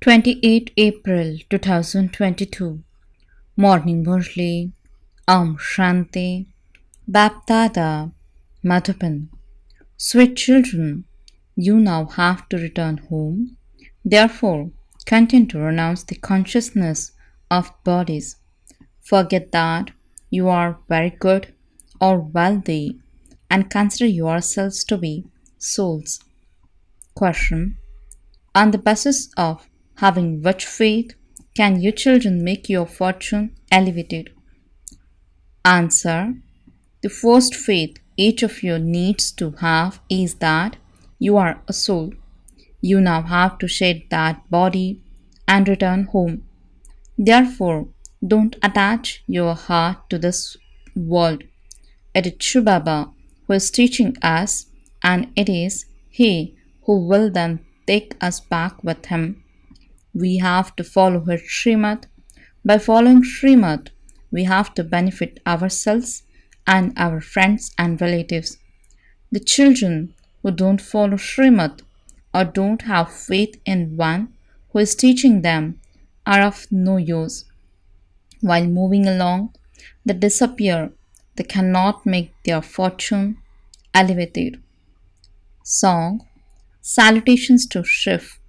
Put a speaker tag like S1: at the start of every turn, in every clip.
S1: 28 April 2022 Morning Murli Shanti BapDada Madhuban. Sweet children, you now have to return home. Therefore, continue to renounce the consciousness of bodies. Forget that you are very good or wealthy and consider yourselves to be souls. Question: on the basis of having which faith can you children make your fortune elevated? Answer: the first faith each of you needs to have is that you are a soul. You now have to shed that body and return home. Therefore, don't attach your heart to this world. It is Shivbaba who is teaching us, and it is He who will then take us back with Him. We have to follow his Srimad. By following Srimad, we have to benefit ourselves and our friends and relatives. The children who don't follow Srimad or don't have faith in one who is teaching them are of no use. While moving along, they disappear. They cannot make their fortune elevated. Song: Salutations to Shiv.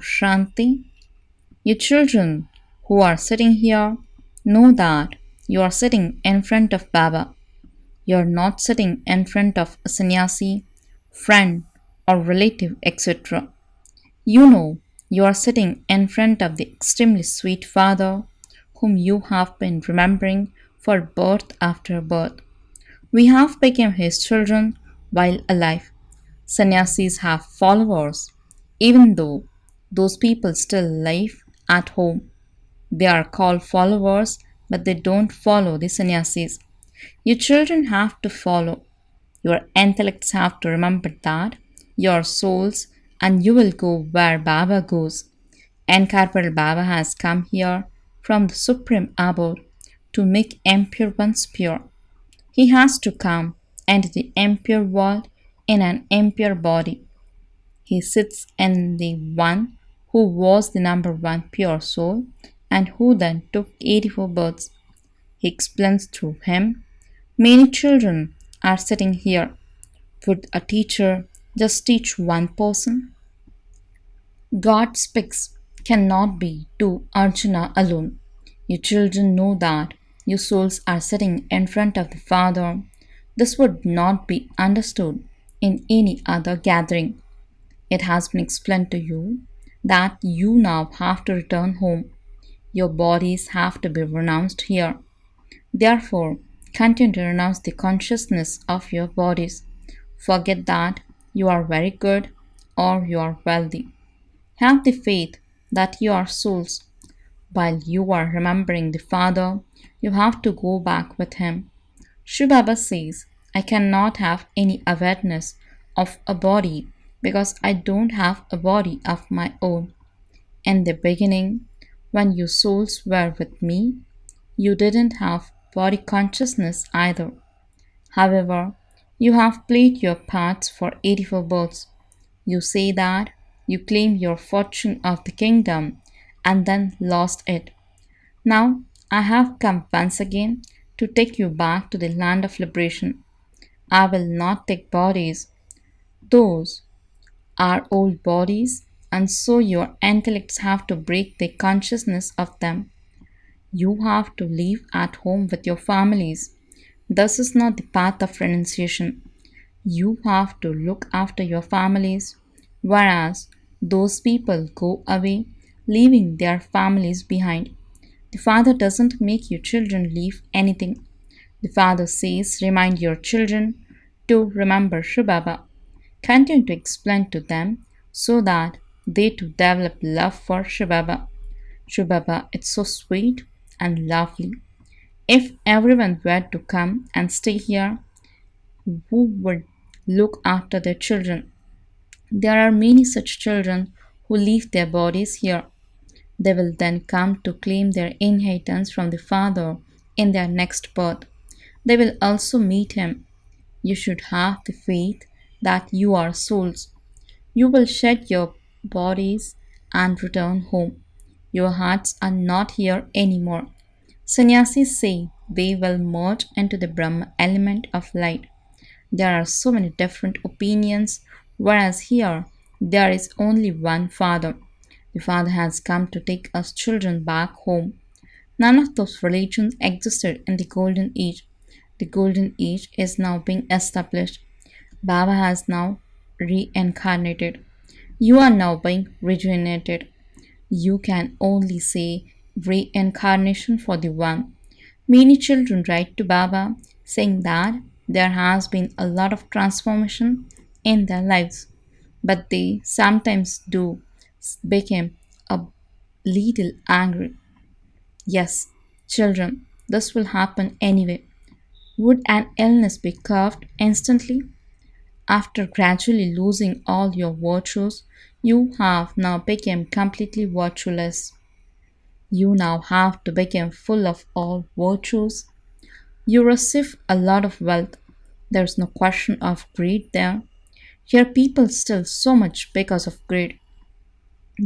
S1: Shanti. You children who are sitting here know that you are sitting in front of Baba. You are not sitting in front of a sannyasi, friend, or relative, etc. You know you are sitting in front of the extremely sweet Father whom you have been remembering for birth after birth. We have become his children while alive. Sannyasis have followers, even though those people still live at home. They are called followers, but they don't follow the sannyasis. Your children have to follow. Your intellects have to remember that your souls and you will go where Baba goes. Incorporeal Baba has come here from the supreme abode to make impure ones pure. He has to come into the impure world in an impure body. He sits in the one who was the number one pure soul and who then took 84 births. He explains through him. Many children are sitting here. Would a teacher just teach one person? God speaks cannot be to Arjuna alone. You children know that you souls are sitting in front of the Father. This would not be understood in any other gathering. It has been explained to you that you now have to return home. Your bodies have to be renounced here. Therefore, continue to renounce the consciousness of your bodies. Forget that you are very good or you are wealthy. Have the faith that you are souls. While you are remembering the Father, you have to go back with Him. Shivbaba says, I cannot have any awareness of a body because I don't have a body of my own. In the beginning, when you souls were with me, you didn't have body consciousness either. However, you have played your parts for 84 births. You say that you claimed your fortune of the kingdom and then lost it. Now I have come once again to take you back to the land of liberation. I will not take bodies. Those are old bodies, and so your intellects have to break the consciousness of them. You have to live at home with your families. This is not the path of renunciation. You have to look after your families, whereas those people go away, leaving their families behind. The Father doesn't make you children leave anything. The Father says, remind your children to remember Shivbaba. Continue to explain to them so that they too develop love for Shivbaba. Shivbaba, it's so sweet and lovely. If everyone were to come and stay here, who would look after their children? There are many such children who leave their bodies here. They will then come to claim their inheritance from the Father in their next birth. They will also meet Him. You should have the faith that you are souls. You will shed your bodies and return home. Your hearts are not here anymore. Sannyasis say they will merge into the Brahma element of light. There are so many different opinions, whereas here there is only one Father. The Father has come to take us children back home. None of those religions existed in the Golden Age. The Golden Age is now being established. Baba has now reincarnated. You are now being regenerated. You can only say reincarnation for the one. Many children write to Baba saying that there has been a lot of transformation in their lives, but they sometimes do become a little angry. Yes, children, this will happen anyway. Would an illness be cured instantly? After gradually losing all your virtues, you have now become completely virtueless. You now have to become full of all virtues. You receive a lot of wealth. There's no question of greed there. Here, people steal so much because of greed,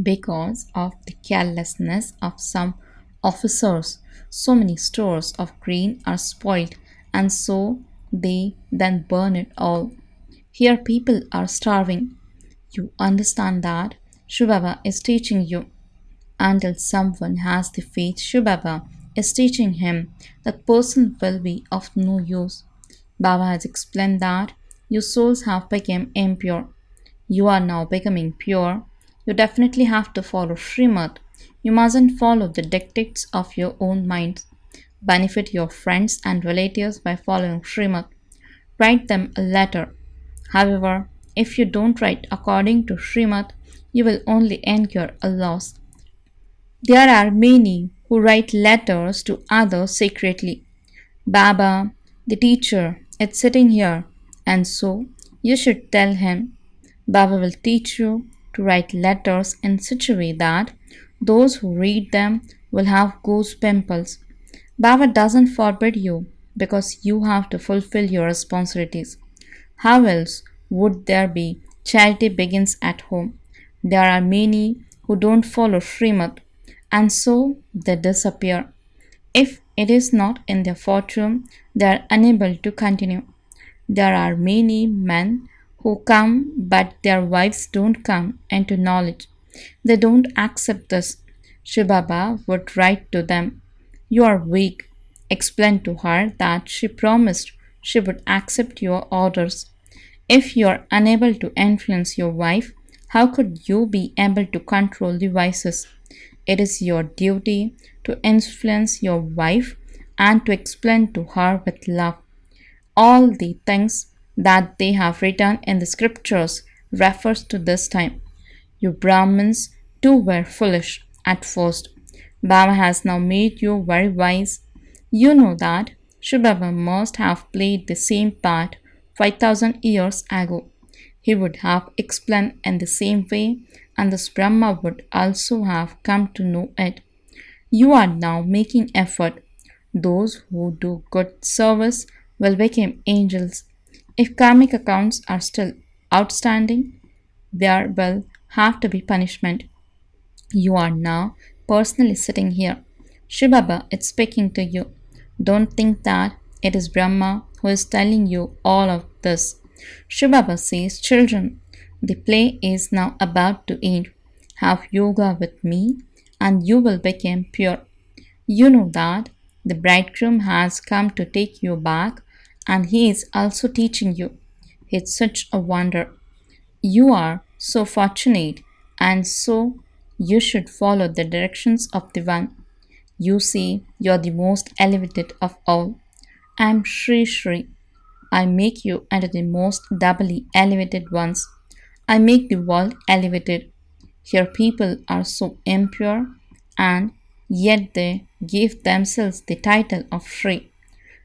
S1: because of the carelessness of some officers. So many stores of grain are spoiled, and so they then burn it all. Here, people are starving. You understand that Shivbaba is teaching you. Until someone has the faith Shivbaba is teaching him, that person will be of no use. Baba has explained that your souls have become impure. You are now becoming pure. You definitely have to follow Srimad. You mustn't follow the dictates of your own mind. Benefit your friends and relatives by following Srimad. Write them a letter. However, if you don't write according to Srimad, you will only incur a loss. There are many who write letters to others secretly. Baba, the teacher, is sitting here, and so you should tell him. Baba will teach you to write letters in such a way that those who read them will have goose pimples. Baba doesn't forbid you because you have to fulfill your responsibilities. How else would there be? Charity begins at home. There are many who don't follow Srimad, and so they disappear. If it is not in their fortune, they are unable to continue. There are many men who come, but their wives don't come into knowledge. They don't accept this. Shivbaba would write to them, "You are weak." Explain to her that she promised she would accept your orders. If you are unable to influence your wife, how could you be able to control the vices? It is your duty to influence your wife and to explain to her with love. All the things that they have written in the scriptures refers to this time. You Brahmins too were foolish at first. Baba has now made you very wise. You know that Shivbaba must have played the same part 5000 years ago. He would have explained in the same way, and this Brahma would also have come to know it. You are now making effort. Those who do good service will become angels. If karmic accounts are still outstanding, there will have to be punishment. You are now personally sitting here. Shivbaba is speaking to you. Don't think that it is Brahma who is telling you all of this. Shivbaba says, "Children, the play is now about to end. Have yoga with me, and you will become pure. You know that the bridegroom has come to take you back, and he is also teaching you. It's such a wonder. You are so fortunate, and so you should follow the directions of the One. You say you are the most elevated of all. I am Sri Sri. I make you into the most doubly elevated ones. I make the world elevated. Here people are so impure, and yet they give themselves the title of Sri.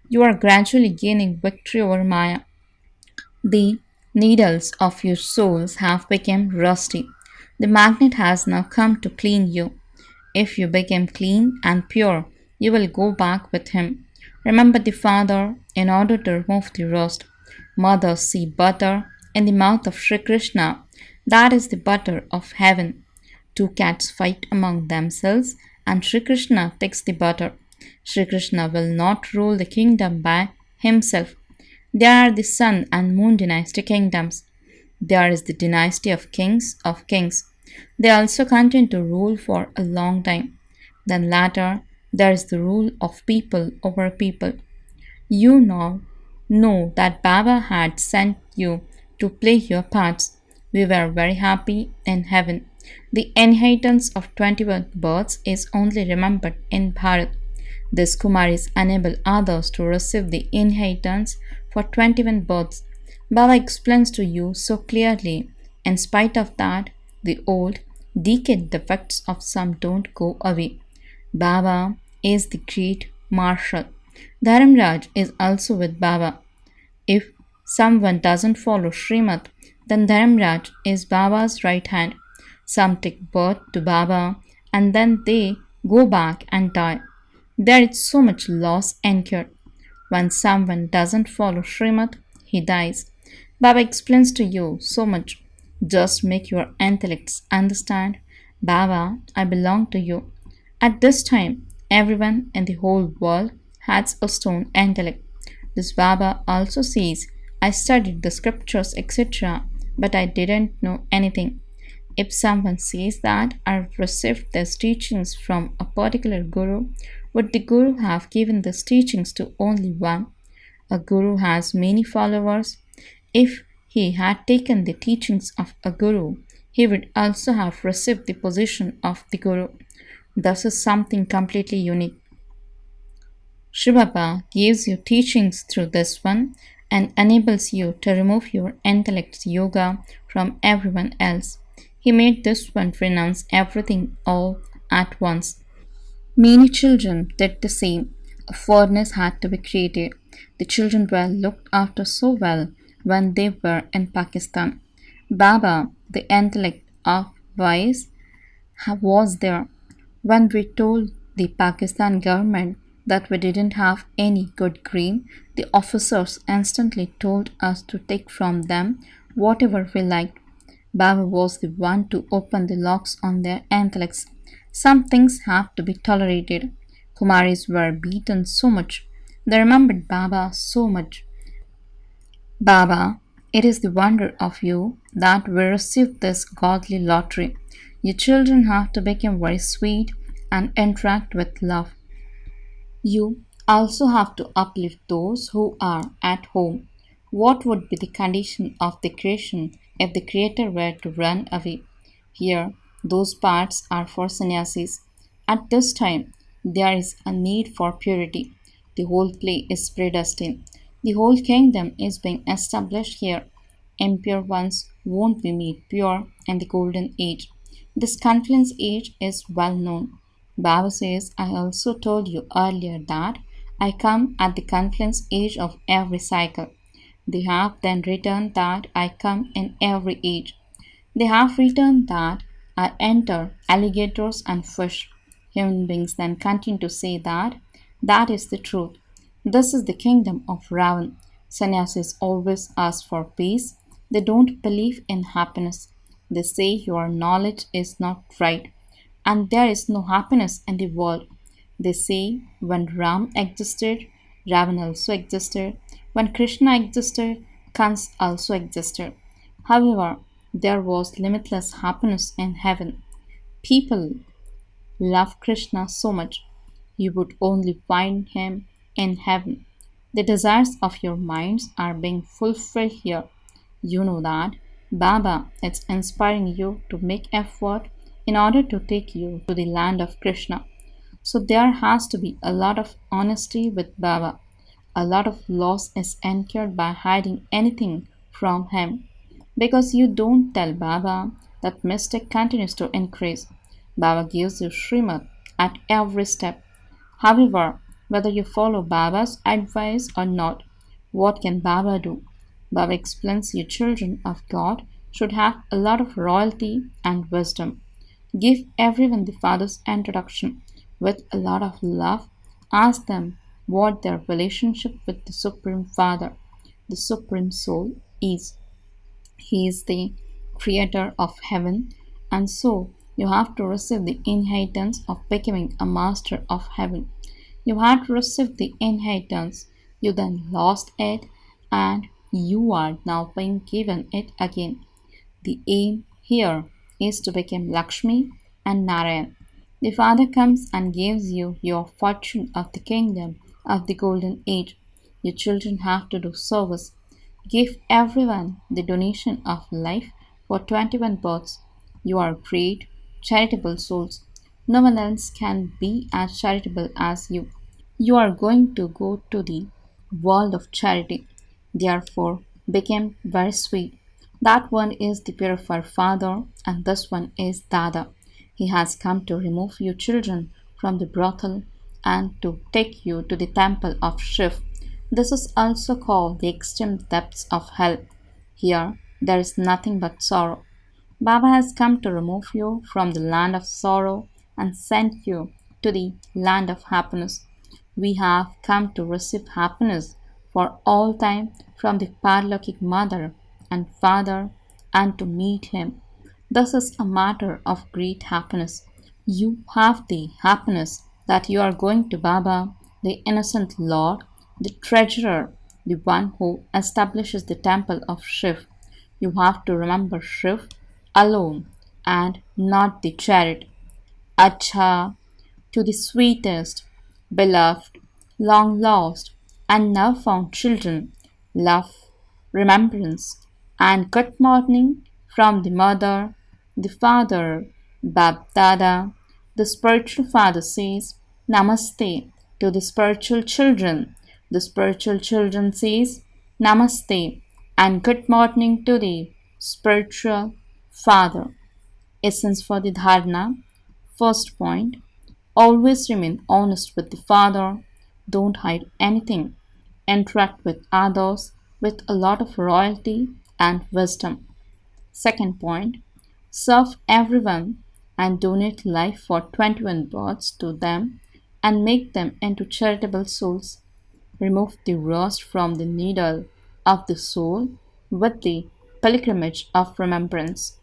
S1: You are gradually gaining victory over Maya. The needles of your souls have become rusty. The magnet has now come to clean you. If you become clean and pure, you will go back with him. Remember the Father in order to remove the rust. Mothers see butter in the mouth of Sri Krishna. That is the butter of heaven. Two cats fight among themselves, and Sri Krishna takes the butter. Sri Krishna will not rule the kingdom by himself. There are the sun and moon dynasty kingdoms. There is the dynasty of kings of kings. They also continue to rule for a long time. Then later, there is the rule of people over people. You now know that Baba had sent you to play your parts. We were very happy in heaven. The inheritance of 21 births is only remembered in Bharat. These Kumaris enable others to receive the inheritance for 21 births. Baba explains to you so clearly. In spite of that, the old, decayed defects of some don't go away. Baba is the great marshal. Dharamraj is also with Baba. If someone doesn't follow Srimad, then Dharamraj is Baba's right hand. Some take birth to Baba and then they go back and die. There is so much loss incurred. When someone doesn't follow Srimad, he dies. Baba explains to you so much. Just make your intellects understand. Baba, I belong to you. At this time, everyone in the whole world has a stone intellect. This Baba also says, I studied the scriptures, etc., but I didn't know anything. If someone says that I've received these teachings from a particular guru, would the guru have given these teachings to only one? A guru has many followers. If he had taken the teachings of a guru, he would also have received the position of the guru. This is something completely unique. Shivbaba gives you teachings through this one and enables you to remove your intellect's yoga from everyone else. He made this one renounce everything all at once. Many children did the same. A furnace had to be created. The children were looked after so well when they were in Pakistan. Baba, the intellect of wise, was there. When we told the Pakistan government that we didn't have any good grain, the officers instantly told us to take from them whatever we liked. Baba was the one to open the locks on their intellects. Some things have to be tolerated. Kumaris were beaten so much. They remembered Baba so much. Baba, it is the wonder of you that we received this godly lottery. Your children have to become very sweet and interact with love. You also have to uplift those who are at home. What would be the condition of the creation if the Creator were to run away? Here, those parts are for sannyasis. At this time, there is a need for purity. The whole play is predestined. The whole kingdom is being established here. Impure ones won't be made pure in the golden age. This confluence age is well known. Baba says, I also told you earlier that I come at the confluence age of every cycle. They have then written that I come in every age. They have written that I enter alligators and fish. Human beings then continue to say that that is the truth. This is the kingdom of Ravan. Sannyasis always ask for peace. They don't believe in happiness. They say your knowledge is not right and there is no happiness in the world. They say when Ram existed, Ravan also existed. When Krishna existed, Kans also existed. However, there was limitless happiness in heaven. People love Krishna so much, you would only find him in heaven. The desires of your minds are being fulfilled here. You know that Baba is inspiring you to make effort in order to take you to the land of Krishna. So there has to be a lot of honesty with Baba. A lot of loss is incurred by hiding anything from him. Because you don't tell Baba, that mistake continues to increase. Baba gives you Srimad at every step. However, whether you follow Baba's advice or not, what can Baba do? Baba explains you children of God should have a lot of royalty and wisdom. Give everyone the Father's introduction with a lot of love. Ask them what their relationship with the Supreme Father, the Supreme Soul, is. He is the creator of heaven, and so You have to receive the inheritance of becoming a master of heaven. You had received the inheritance, you then lost it, and you are now being given it again. The aim here is to become Lakshmi and Narayan. The Father comes and gives you your fortune of the kingdom of the golden age. Your children have to do service. Give everyone the donation of life for 21 births. You are great, charitable souls. No one else can be as charitable as you. You are going to go to the world of charity. Therefore, become very sweet. That one is the purified father, and this one is Dada. He has come to remove you children from the brothel and to take you to the temple of Shiv. This is also called the extreme depths of hell. Here, there is nothing but sorrow. Baba has come to remove you from the land of sorrow and send you to the land of happiness. We have come to receive happiness for all time from the Parlokik mother and father and to meet him. This is a matter of great happiness. You have the happiness that you are going to Baba, the innocent Lord, the treasurer, the one who establishes the temple of Shiv. You have to remember Shiv alone and not the chariot. Acha, to the sweetest, beloved, long lost, and now found children, love, remembrance, and good morning from the mother, the father, BapDada. The spiritual father says, Namaste to the spiritual children. The spiritual children says, Namaste and good morning to the spiritual father. Essence for the dharana. First point, always remain honest with the Father. Don't hide anything. Interact with others with a lot of royalty and wisdom. Second point, serve everyone and donate life for 21 births to them and make them into charitable souls. Remove the rust from the needle of the soul with the pilgrimage of remembrance.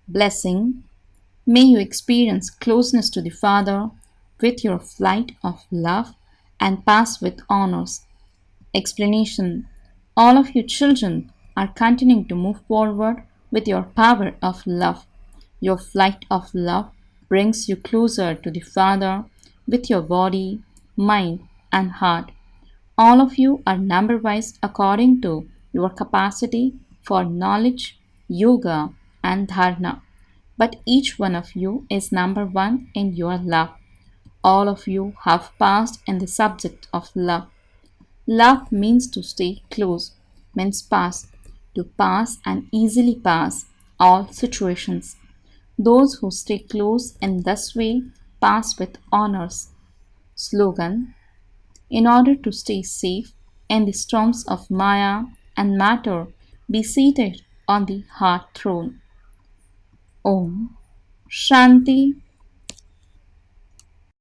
S1: Blessing. May you experience closeness to the Father with your flight of love and pass with honors. Explanation. All of you children are continuing to move forward with your power of love. Your flight of love brings you closer to the Father with your body, mind, and heart. All of you are number wise according to your capacity for knowledge, yoga, and dharana. But each one of you is number one in your love. All of you have passed in the subject of love. Love means to stay close, means pass, to pass and easily pass all situations. Those who stay close in this way pass with honors. Slogan. In order to stay safe in the storms of Maya and matter, be seated on the heart throne. Om Shanti